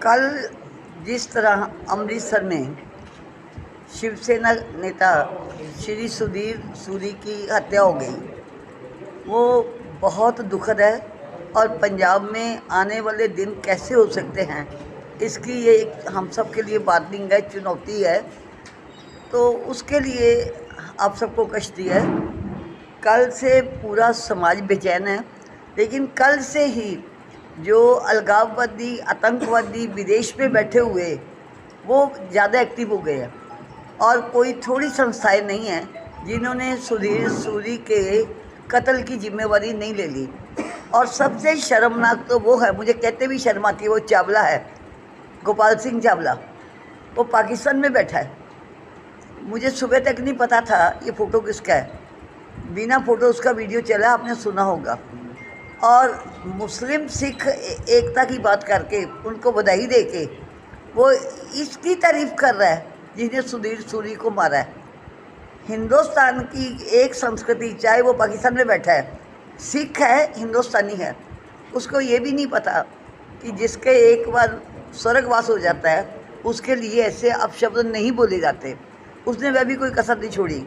कल जिस तरह अमृतसर में शिवसेना नेता श्री सुधीर सूरी की हत्या हो गई, वो बहुत दुखद है। और पंजाब में आने वाले दिन कैसे हो सकते हैं, इसकी ये एक हम सब के लिए वार्निंग है, चुनौती है। तो उसके लिए आप सबको कष्ट है। कल से पूरा समाज बेचैन है, लेकिन कल से ही जो अलगाववादी आतंकवादी विदेश में बैठे हुए वो ज़्यादा एक्टिव हो गए हैं। और कोई थोड़ी संस्थाएं नहीं हैं जिन्होंने सुधीर सूरी के कत्ल की जिम्मेवारी नहीं ले ली। और सबसे शर्मनाक तो वो है, मुझे कहते भी शर्म आती है, वो चावला है, गोपाल सिंह चावला। वो पाकिस्तान में बैठा है। मुझे सुबह तक नहीं पता था ये फ़ोटो किसका है। बिना फ़ोटो उसका वीडियो चला, आपने सुना होगा। और मुस्लिम सिख एकता की बात करके उनको बधाई दे के वो इसकी तारीफ़ कर रहा है जिसने सुधीर सूरी को मारा है। हिंदुस्तान की एक संस्कृति, चाहे वो पाकिस्तान में बैठा है, सिख है, हिंदुस्तानी है, उसको ये भी नहीं पता कि जिसके एक बार स्वर्गवास हो जाता है उसके लिए ऐसे अपशब्द नहीं बोले जाते। उसने वह भी कोई कसर नहीं छोड़ी।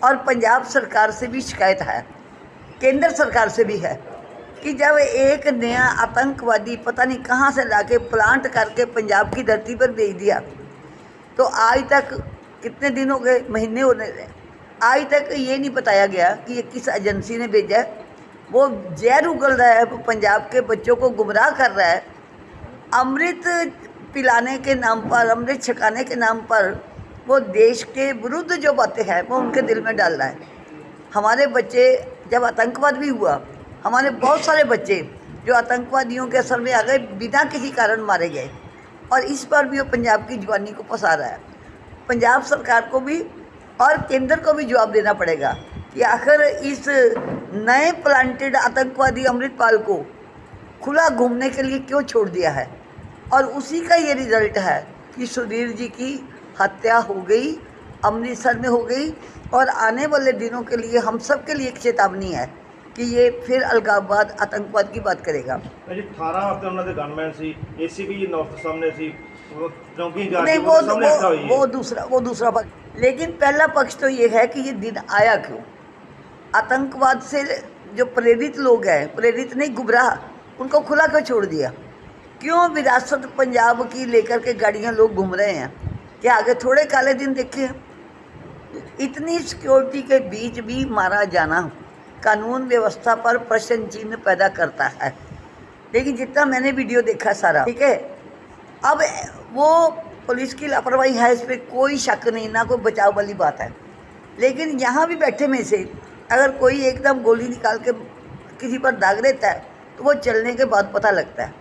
और पंजाब सरकार से भी शिकायत है, केंद्र सरकार से भी है, कि जब एक नया आतंकवादी पता नहीं कहाँ से लाके प्लांट करके पंजाब की धरती पर भेज दिया, तो आज तक कितने दिन हो गए, महीने होने गए, आज तक ये नहीं बताया गया कि ये किस एजेंसी ने भेजा है। वो जहर उगल रहा है, वो पंजाब के बच्चों को गुमराह कर रहा है। अमृत पिलाने के नाम पर, अमृत छकाने के नाम पर वो देश के विरुद्ध जो बातें हैं वो उनके दिल में डाल रहा है। हमारे बच्चे, जब आतंकवाद भी हुआ, हमारे बहुत सारे बच्चे जो आतंकवादियों के असर में आ गए, बिना किसी कारण मारे गए। और इस पर भी वो पंजाब की जवानी को फंसा रहा है। पंजाब सरकार को भी और केंद्र को भी जवाब देना पड़ेगा कि आखिर इस नए प्लांटेड आतंकवादी अमृतपाल को खुला घूमने के लिए क्यों छोड़ दिया है। और उसी का ये रिज़ल्ट है कि सुधीर जी की हत्या हो गई, अमृतसर में हो गई। और आने वाले दिनों के लिए हम सब के लिए एक चेतावनी है कि ये फिर अलगाववाद, आतंकवाद की बात करेगा। जी 18 हफ्ते उन्होंने गनमैन सी, एसीपी नॉर्थ सामने सी, नहीं, वो दूसरा पक्ष। लेकिन पहला पक्ष तो ये है कि ये दिन आया क्यों। आतंकवाद से जो प्रेरित लोग हैं, प्रेरित नहीं, गुमराह, उनको खुला क्यों छोड़ दिया। क्यों विरासत पंजाब की लेकर के गाड़ियाँ लोग घूम रहे हैं। क्या आगे थोड़े काले दिन देखे। इतनी सिक्योरिटी के बीच भी मारा जाना कानून व्यवस्था पर प्रश्न चिन्ह पैदा करता है। लेकिन जितना मैंने वीडियो देखा सारा, ठीक है, अब वो पुलिस की लापरवाही है, इस पर कोई शक नहीं, ना कोई बचाव वाली बात है। लेकिन यहाँ भी बैठे में से अगर कोई एकदम गोली निकाल के किसी पर दाग देता है तो वो चलने के बाद पता लगता है।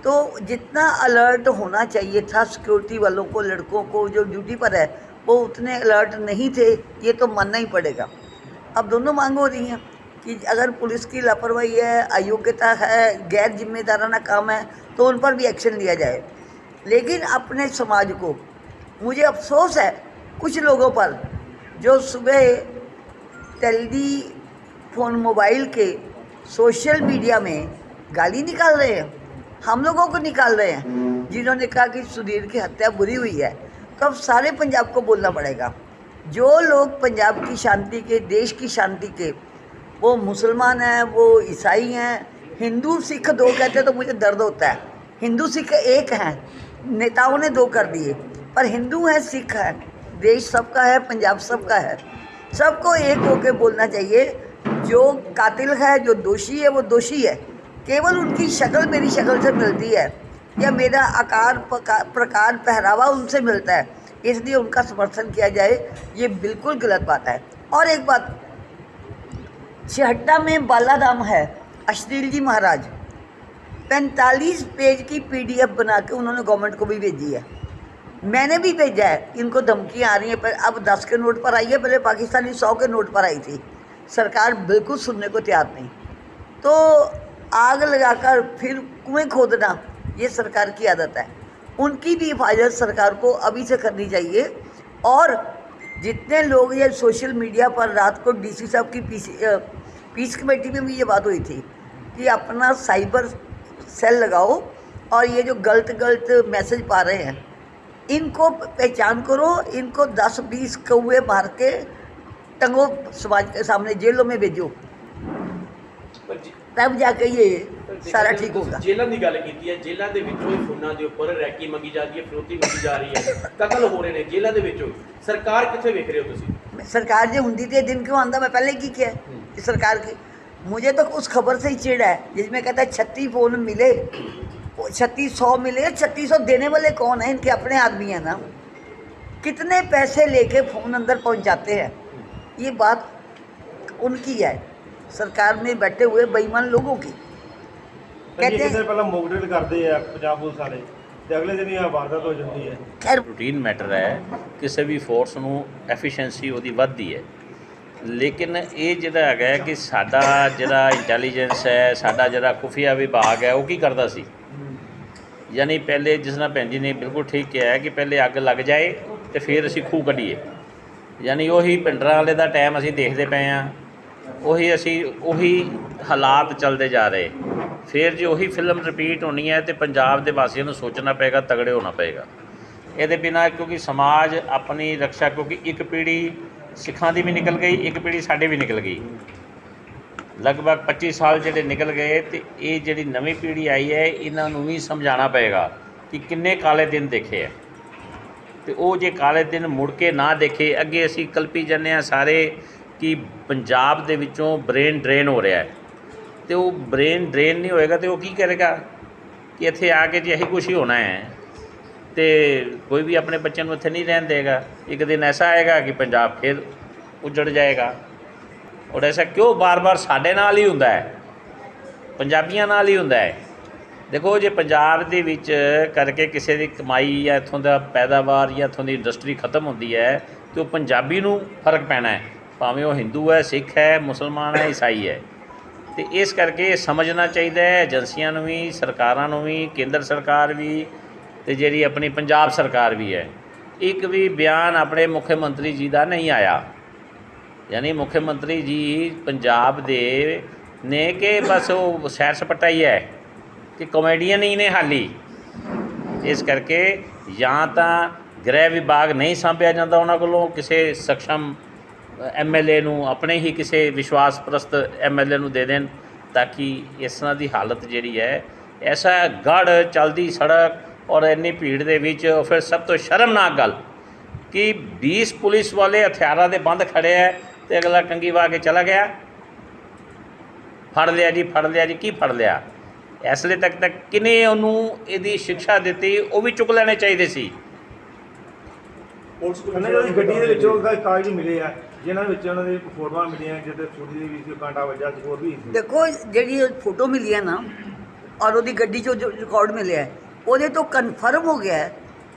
तो जितना अलर्ट होना चाहिए था सिक्योरिटी वालों को, लड़कों को जो ड्यूटी पर है, वो उतने अलर्ट नहीं थे, ये तो मानना ही पड़ेगा। अब दोनों मांग हो रही हैं कि अगर पुलिस की लापरवाही है, अयोग्यता है, गैर जिम्मेदाराना काम है, तो उन पर भी एक्शन लिया जाए। लेकिन अपने समाज को, मुझे अफसोस है कुछ लोगों पर जो सुबह टेलीफोन, मोबाइल के, सोशल मीडिया में गाली निकाल रहे हैं, हम लोगों को निकाल रहे हैं, जिन्होंने कहा कि सुधीर की हत्या बुरी हुई है। तो अब सारे पंजाब को बोलना पड़ेगा। जो लोग पंजाब की शांति के, देश की शांति के, वो मुसलमान हैं, वो ईसाई हैं, हिंदू सिख दो कहते तो मुझे दर्द होता है। हिंदू सिख एक हैं, नेताओं ने दो कर दिए, पर हिंदू है, सिख है, देश सबका है, पंजाब सबका है। सबको एक होकर बोलना चाहिए। जो कातिल है, जो दोषी है, वो दोषी है। केवल उनकी शक्ल मेरी शक्ल से मिलती है या मेरा आकार, प्रकार, पहरावा उनसे मिलता है, इसलिए उनका समर्थन किया जाए, ये बिल्कुल गलत बात है। और एक बात, छिहट्टा में बालाधाम है, अश्लील जी महाराज, 45 पेज की PDF बना के उन्होंने गवर्नमेंट को भी भेजी है। मैंने भी भेजा है। इनको धमकियाँ आ रही हैं, पर अब 10 के नोट पर आई है, पहले पाकिस्तानी 100 के नोट पर आई थी। सरकार बिल्कुल सुनने को तैयार नहीं। तो आग लगाकर फिर कुएं खोदना, ये सरकार की आदत है। उनकी भी हिफाजत सरकार को अभी से करनी चाहिए। और जितने लोग ये सोशल मीडिया पर, रात को डीसी साहब की पीस कमेटी में भी ये बात हुई थी कि अपना साइबर सेल लगाओ और ये जो गलत गलत मैसेज पा रहे हैं इनको पहचान करो, इनको 10-20 कौए मार के टंगो समाज के सामने, जेलों में भेजो, तब जाके ये सारा ठीक होगा। जेलों की गल की है, जेलों के विचों ही फोनां दे उपर रैकी मंगी जा रही है, फिरौती मंगी जा रही है, कतल हो रहे हैं जेलों के विचों। सरकार कित्थे वेख रहे हो तुसीं? सरकार जो होंदी थी दिन क्यों आंदा, मैं पहले की किया है सरकार की। मुझे तो उस खबर से ही चिढ़ है जिसमें कहता है 36 फ़ोन मिले, 3600 मिले। 3600 देने वाले कौन है? इनके अपने आदमी हैं ना। कितने पैसे लेके फ़ोन अंदर पहुंचाते हैं, ये बात उनकी है, सरकार में बैठे हुए बेईमान लोगों की। कहते हैं पहला मॉकड्रिल करते हैं पंजाब पुलिस वाले, ਤੇ ਅਗਲੇ ਦਿਨ ਇਹ ਵਾਰਦਾਤ ਹੋ ਜਾਂਦੀ ਹੈ। खैर रूटीन मैटर है, किसी भी फोर्स ਨੂੰ ਐਫੀਸ਼ੀਐਂਸੀ ਉਹਦੀ ਵੱਧਦੀ ਹੈ। ਲੇਕਿਨ ਇਹ ਜਿਹੜਾ ਹੈਗਾ ਹੈ ਕਿ ਸਾਡਾ ਜਿਹੜਾ ਇੰਟੈਲੀਜੈਂਸ ਹੈ, ਸਾਡਾ ਜਿਹੜਾ ਖੁਫੀਆ ਵਿਭਾਗ ਹੈ, ਉਹ ਕੀ ਕਰਦਾ ਸੀ? ਯਾਨੀ ਪਹਿਲੇ ਜਿਸ ਤਰ੍ਹਾਂ ਭੈਣ ਜੀ ਨੇ ਬਿਲਕੁਲ ਠੀਕ ਕਿਹਾ ਹੈ ਕਿ ਪਹਿਲੇ ਅੱਗ ਲੱਗ ਜਾਏ ਤੇ ਫਿਰ ਅਸੀਂ ਖੂਹ ਕੱਢੀਏ। ਯਾਨੀ ਉਹੀ ਪਿੰਡਰਾਂ ਵਾਲੇ ਦਾ ਟਾਈਮ ਅਸੀਂ ਦੇਖਦੇ ਪਏ ਹਾਂ, ਉਹੀ ਹਾਲਾਤ ਚੱਲਦੇ ਜਾ ਰਹੇ। ਫਿਰ ਜੇ ਉਹੀ ਫਿਲਮ ਰਿਪੀਟ ਹੋਣੀ ਹੈ ਤੇ ਪੰਜਾਬ ਦੇ ਵਾਸੀਆਂ ਨੂੰ ਸੋਚਣਾ ਪਏਗਾ, ਤਗੜੇ ਹੋਣਾ ਪਏਗਾ ਇਹਦੇ ਬਿਨਾਂ, ਕਿਉਂਕਿ ਸਮਾਜ ਆਪਣੀ ਰਕਸ਼ਾ, ਕਿਉਂਕਿ ਇੱਕ ਪੀੜ੍ਹੀ ਸਿੱਖਾਂ ਦੀ ਵੀ ਨਿਕਲ ਗਈ, ਇੱਕ ਪੀੜ੍ਹੀ ਸਾਡੀ ਵੀ ਨਿਕਲ ਗਈ, ਲਗਭਗ 25 ਸਾਲ ਜਿਹੜੇ ਨਿਕਲ ਗਏ। ਤੇ ਇਹ ਜਿਹੜੀ ਨਵੀਂ ਪੀੜ੍ਹੀ ਆਈ ਹੈ ਇਹਨਾਂ ਨੂੰ ਵੀ ਸਮਝਾਉਣਾ ਪਏਗਾ ਕਿ ਕਿੰਨੇ ਕਾਲੇ ਦਿਨ ਦੇਖੇ ਹੈ, ਤੇ ਉਹ ਜੇ ਕਾਲੇ ਦਿਨ ਮੁੜ ਕੇ ਨਾ ਦੇਖੇ। ਅੱਗੇ ਅਸੀਂ ਕਲਪੀ ਜਾਂਦੇ ਹਾਂ ਸਾਰੇ ਕਿ ਪੰਜਾਬ ਦੇ ਵਿੱਚੋਂ ਬ੍ਰੇਨ ਡਰੇਨ ਹੋ ਰਿਹਾ ਹੈ, ਤੇ ਉਹ ਬ੍ਰੇਨ ਡਰੇਨ ਨਹੀਂ ਹੋਏਗਾ ਤੇ ਉਹ ਕੀ ਕਰੇਗਾ ਕਿ ਇੱਥੇ ਆ ਕੇ ਜੇ ਇਹੀ ਕੁਛ ਹੀ ਹੋਣਾ ਹੈ ਤੇ ਕੋਈ ਵੀ ਆਪਣੇ ਬੱਚਿਆਂ ਨੂੰ ਇੱਥੇ ਨਹੀਂ ਰਹਿਣ ਦੇਗਾ। ਇੱਕ ਦਿਨ ਐਸਾ ਆਏਗਾ ਕਿ ਪੰਜਾਬ ਫਿਰ ਉੱਜੜ ਜਾਏਗਾ। ਔਰ ਐਸਾ ਕਿਉਂ ਬਾਰ-ਬਾਰ ਸਾਡੇ ਨਾਲ ਹੀ ਹੁੰਦਾ ਹੈ, ਪੰਜਾਬੀਆਂ ਨਾਲ ਹੀ ਹੁੰਦਾ ਹੈ। ਦੇਖੋ ਜੇ ਪੰਜਾਬ ਦੇ ਵਿੱਚ ਕਰਕੇ ਕਿਸੇ ਦੀ ਕਮਾਈ ਜਾਂ ਇੱਥੋਂ ਦਾ ਪੈਦਾਵਾਰ ਜਾਂ ਇੱਥੋਂ ਦੀ ਇੰਡਸਟਰੀ ਖਤਮ ਹੁੰਦੀ ਹੈ ਤੇ ਉਹ ਪੰਜਾਬੀ ਨੂੰ ਫਰਕ ਪੈਣਾ ਹੈ, ਭਾਵੇਂ ਉਹ ਹਿੰਦੂ ਹੈ, ਸਿੱਖ ਹੈ, ਮੁਸਲਮਾਨ ਹੈ, ਈਸਾਈ ਹੈ। ਤੇ ਇਸ ਕਰਕੇ ਸਮਝਣਾ ਚਾਹੀਦਾ ਹੈ ਏਜੰਸੀਆਂ ਨੂੰ ਵੀ, ਸਰਕਾਰਾਂ ਨੂੰ ਵੀ, ਕੇਂਦਰ ਸਰਕਾਰ ਵੀ ਤੇ ਜਿਹੜੀ ਆਪਣੀ ਪੰਜਾਬ ਸਰਕਾਰ ਵੀ ਹੈ। ਇੱਕ ਵੀ ਬਿਆਨ ਆਪਣੇ ਮੁੱਖ ਮੰਤਰੀ ਜੀ ਦਾ ਨਹੀਂ ਆਇਆ, ਯਾਨੀ ਮੁੱਖ ਮੰਤਰੀ ਜੀ ਪੰਜਾਬ ਦੇ ਨੇ ਕਿ ਬਸ ਉਹ ਸੈਰ ਸਪਾਟਾ ਹੀ ਹੈ ਕਿ ਕਾਮੇਡੀਅਨ ਹੀ ਨੇ ਹਾਲੀ। ਇਸ ਕਰਕੇ ਜਾਂ ਤਾਂ ਗ੍ਰਹਿ ਵਿਭਾਗ ਨਹੀਂ ਸਾਂਭਿਆ ਜਾਂਦਾ ਉਹਨਾਂ ਕੋਲੋਂ, ਕਿਸੇ ਸક્ષਮ MLA ਨੂੰ, ਆਪਣੇ ਹੀ ਕਿਸੇ ਵਿਸ਼ਵਾਸ ਪ੍ਰਸਤ MLA ਨੂੰ ਦੇ ਦੇਣ, ਤਾਂ ਕਿ ਇਸ ਤਰ੍ਹਾਂ ਦੀ ਹਾਲਤ ਜਿਹੜੀ ਹੈ, ਐਸਾ ਗੜ੍ਹ ਚੱਲਦੀ ਸੜਕ ਔਰ ਇੰਨੀ ਭੀੜ ਦੇ ਵਿੱਚ। ਫਿਰ ਸਭ ਤੋਂ ਸ਼ਰਮਨਾਕ ਗੱਲ ਕਿ 20 ਪੁਲਿਸ ਵਾਲੇ ਹਥਿਆਰਾਂ ਦੇ ਬੰਦ ਖੜੇ ਹੈ ਤੇ ਅਗਲਾ ਕੰਗੀ ਵਾ ਕੇ ਚਲਾ ਗਿਆ। ਫੜ ਲਿਆ ਜੀ, ਫੜ ਲਿਆ ਜੀ, ਕੀ ਫੜ ਲਿਆ? ਇਸ ਵੇਲੇ ਤੱਕ ਕਿਨੇ ਉਹਨੂੰ ਇਹਦੀ ਸਿੱਖਿਆ ਦਿੱਤੀ? ਉਹ ਵੀ ਚੁੱਕ ਲੈਣੇ ਚਾਹੀਦੇ ਸੀ। ਪੁਲਿਸ ਗੱਡੀ ਦੇ ਵਿੱਚੋਂ ਕਾਗਜ਼ ਮਿਲੇ ਆ ਜਿਨ੍ਹਾਂ ਵਿੱਚ ਉਹਨਾਂ ਦੀ ਫੋਟੋਆਂ ਮਿਲੀਆਂ, ਜਿੱਥੇ ਛੋਟੀ ਦੀ ਵੀ ਸੀ, ਕਾਂਟਾ ਵੱਜਾ ਸੀ, ਹੋਰ ਵੀ ਸੀ। देखो ਜਿਹੜੀ फोटो मिली है ना और ਉਹਦੀ ਗੱਡੀ 'ਚੋਂ ਜੋ ਰਿਕਾਰਡ ਮਿਲਿਆ ਹੈ, ਉਹਦੇ ਤੋਂ ਕਨਫਰਮ ਹੋ ਗਿਆ ਹੈ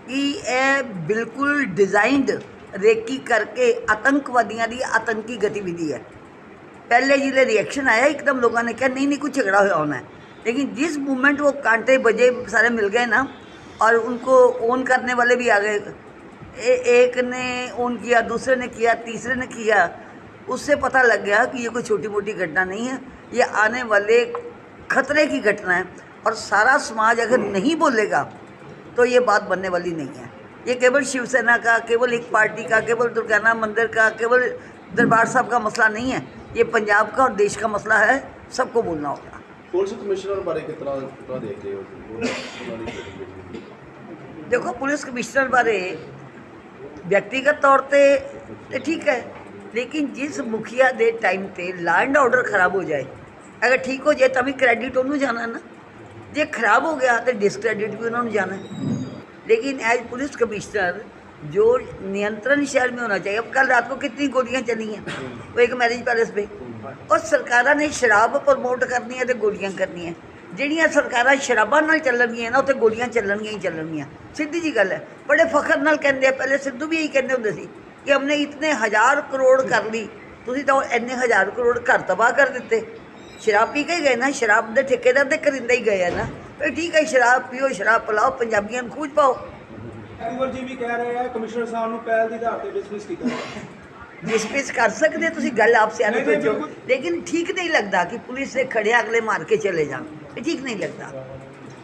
ਕਿ ਇਹ ਬਿਲਕੁਲ ਡਿਜ਼ਾਈਨਡ ਰੇਕੀ ਕਰਕੇ आतंकवादियों की आतंकी गतिविधि है। पहले जिले रिएक्शन आया एकदम, लोगों ने कहा नहीं नहीं कुछ झगड़ा हुआ होना है, लेकिन जिस मोमेंट वो कांटे बजे सारे मिल गए ना और उनको ओन करने वाले भी आ गए, एक ने ओन किया, दूसरे ने किया, तीसरे ने किया, उससे पता लग गया कि ये कोई छोटी मोटी घटना नहीं है, ये आने वाले खतरे की घटना है। और सारा समाज अगर नहीं बोलेगा तो ये बात बनने वाली नहीं है। ये केवल शिवसेना का, केवल एक पार्टी का, केवल दुर्गाना मंदिर का, केवल दरबार साहब का मसला नहीं है, ये पंजाब का और देश का मसला है, सबको बोलना होगा। पुलिस कमिश्नर बारे कितना देख रहे हो? देखो पुलिस कमिश्नर बारे व्यक्तिगत तौर पर ठीक है, लेकिन जिस मुखिया दे टाइम ते लॉ एंड ऑर्डर खराब हो जाए, अगर ठीक हो जाए तभी क्रेडिट उन्होंने जाना है ना, जे खराब हो गया तो डिसक्रेडिट भी उन्होंने जाना है। लेकिन एज पुलिस कमिश्नर जो नियंत्रण शहर में होना चाहिए। अब कल रात को कितनी गोलियां चली हैं वो एक मैरिज पैलेस पे, और सरकारां ने शराब प्रमोट करनी है तो गोलियां करनी है। ਜਿਹੜੀਆਂ ਸਰਕਾਰਾਂ ਸ਼ਰਾਬਾਂ ਨਾਲ ਚੱਲਣਗੀਆਂ ਨਾ ਉੱਥੇ ਗੋਲੀਆਂ ਚੱਲਣਗੀਆਂ ਹੀ ਚੱਲਣਗੀਆਂ, ਸਿੱਧੀ ਜੀ ਗੱਲ ਹੈ। ਬੜੇ ਫਖਰ ਨਾਲ ਕਹਿੰਦੇ ਆ, ਪਹਿਲੇ ਸਿੱਧੂ ਵੀ ਇਹੀ ਕਹਿੰਦੇ ਹੁੰਦੇ ਸੀ ਕਿ ਹਮਨੇ ਇਤਨੇ 1000 ਕਰੋੜ ਕਰ ਲਈ, ਤੁਸੀਂ ਤਾਂ ਇੰਨੇ 1000 ਕਰੋੜ ਘਰ ਤਬਾਹ ਕਰ ਦਿੱਤੇ। ਸ਼ਰਾਬ ਪੀ ਕੇ ਗਏ ਨਾ, ਸ਼ਰਾਬ ਦੇ ਠੇਕੇਦਾਰ ਦੇ ਕਰਿੰਦੇ ਹੀ ਗਏ ਆ ਨਾ, फिर ठीक है, शराब पियो, शराब पिलाओ, पंजाबियों ਨੂੰ ਖੂਜ ਪਾਓ। ਕੁੰਵਰ ਜੀ ਵੀ ਕਹਿ ਰਹੇ ਆ ਕਮਿਸ਼ਨਰ ਸਾਹਿਬ ਨੂੰ ਪਹਿਲ ਦੀ ਆਧਾਰ ਤੇ ਡਿਸਮਿਸ ਕੀਤਾ डिसमिस कर सकते, ਤੁਸੀਂ ਗੱਲ ਆਪ ਸਿਆਣੇ नहीं, नहीं, ਪੁੱਛੋ, बिल्कुल। लेकिन ठीक नहीं लगता कि पुलिस से खड़े अगले मार के चले जान, ये ठीक नहीं लगता।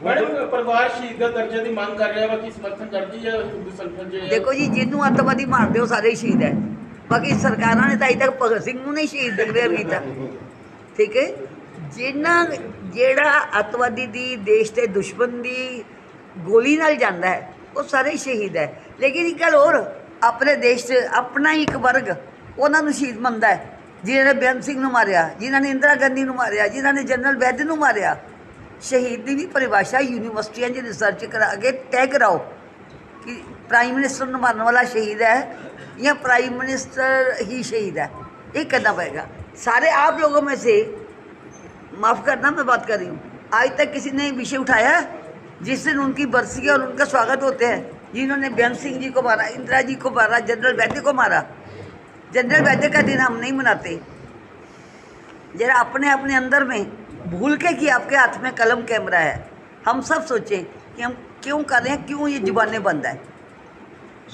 ਮੈਡਮ ਪਰਿਵਾਰ ਸ਼ਹੀਦ ਦਾ ਦਰਜੇ ਦੀ ਮੰਗ ਕਰ ਰਿਹਾ ਵਾ ਕਿ ਸਮਰਥਨ ਕਰਦੀ ਹੈ ਹਿੰਦੂ ਸੰਗਠਨ ਜੇ ਦੇਖੋ ਜੀ, ਜਿਹਨੂੰ ਅੱਤਵਾਦੀ ਮਾਰਦੇ ਹੋ ਸਾਰੇ ਹੀ ਸ਼ਹੀਦ ਹੈ, ਬਾਕੀ ਸਰਕਾਰਾਂ ਨੇ ਤਾਂ ਅਜੇ ਤੱਕ ਭਗਤ ਸਿੰਘ ਨੂੰ ਨਹੀਂ ਸ਼ਹੀਦ ਡਿਕਲੇਅਰ ਕੀਤਾ, ਠੀਕ ਹੈ। ਜਿਹੜਾ ਅੱਤਵਾਦੀ ਦੀ ਦੇਸ਼ ਦੇ ਦੁਸ਼ਮਣ ਦੀ ਗੋਲੀ ਨਾਲ ਜਾਂਦਾ ਹੈ ਉਹ ਸਾਰੇ ਹੀ ਸ਼ਹੀਦ ਹੈ। ਲੇਕਿਨ ਇੱਕ ਗੱਲ ਹੋਰ, ਆਪਣੇ ਦੇਸ਼ 'ਚ ਆਪਣਾ ਹੀ ਇੱਕ ਵਰਗ ਉਹਨਾਂ ਨੂੰ ਸ਼ਹੀਦ ਮੰਨਦਾ ਹੈ, ਜਿਨ੍ਹਾਂ ਨੇ ਬੇਅੰਤ ਸਿੰਘ ਨੂੰ ਮਾਰਿਆ, ਜਿਨ੍ਹਾਂ ਨੇ ਇੰਦਰਾ ਗਾਂਧੀ ਨੂੰ ਮਾਰਿਆ, ਜਿਨ੍ਹਾਂ ਨੇ ਜਨਰਲ ਵੈਦ ਨੂੰ ਮਾਰਿਆ। ਸ਼ਹੀਦ ਦੀ ਵੀ ਪਰਿਭਾਸ਼ਾ ਯੂਨੀਵਰਸਿਟੀਆਂ 'ਚ ਰਿਸਰਚ ਕਰਾ ਕੇ ਤੈਅ ਕਰਾਓ ਕਿ ਪ੍ਰਾइम मिनिस्टर ਨੂੰ ਮਾਰਨ ਵਾਲਾ ਸ਼ਹੀਦ ਹੈ या प्राइम मिनिस्टर ही शहीद है, ये करना पड़ेगा। सारे आप लोगों में से, माफ़ करना मैं बात कर रही हूँ, आज तक किसी ने विषय उठाया है जिस दिन उनकी बरसी और उनका स्वागत होते हैं, जिन्होंने बेअंत सिंह जी को मारा, इंदिरा जी को मारा, जनरल वैद्य को मारा। जनरल वैद्य का दिन हम नहीं मनाते। जरा अपने अपने अंदर में भूल के कि आपके हाथ में कलम कैमरा है, हम सब सोचें कि हम क्यों कर रहे हैं, क्यों ये जुबानें बंद है।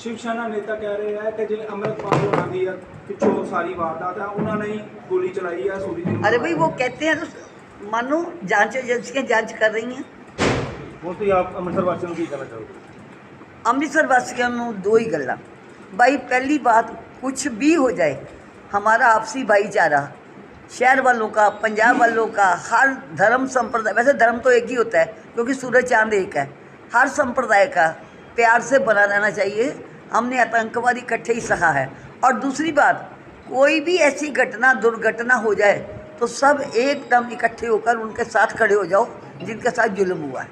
ਸ਼ਿਵ ਸੈਨਾ ਨੇਤਾ ਕਹਿ ਰਹੇ ਆ ਕਿ ਜੇ ਅੰਮ੍ਰਿਤਪਾਲ ਹੋਣਾ ਦੀ ਪਿੱਛੋਂ ਸਾਰੀ ਵਾਰਦਾਤ ਆ ਉਹਨਾਂ ਨੇ ਹੀ ਗੋਲੀ ਚਲਾਈ ਆ ਸੂਰੀ ਜੀ ਨੂੰ। अरे भाई वो कहते हैं तो मानो जांच एजेंसियाँ जांच कर रही हैं। ਹੁਣ ਤੁਸੀਂ ਆਪ ਅੰਮ੍ਰਿਤਸਰ ਵਾਸੀਆਂ ਨੂੰ ਕੀ ਕਹਿਣਾ ਚਾਹੋਗੇ? ਅੰਮ੍ਰਿਤਸਰ ਵਾਸੀਆਂ ਨੂੰ ਦੋ ਹੀ ਗੱਲਾਂ। भाई पहली बात, कुछ भी हो जाए, हमारा आपसी भाईचारा, शहर वालों का, पंजाब वालों का, हर धर्म संप्रदाय, वैसे धर्म तो एक ही होता है क्योंकि सूरज चांद एक है, हर संप्रदाय का प्यार से बना रहना चाहिए। हमने आतंकवादी इकट्ठे ही सहा है। और दूसरी बात, कोई भी ऐसी घटना दुर्घटना हो जाए तो सब एकदम इकट्ठे होकर उनके साथ खड़े हो जाओ जिनके साथ जुल्म हुआ है।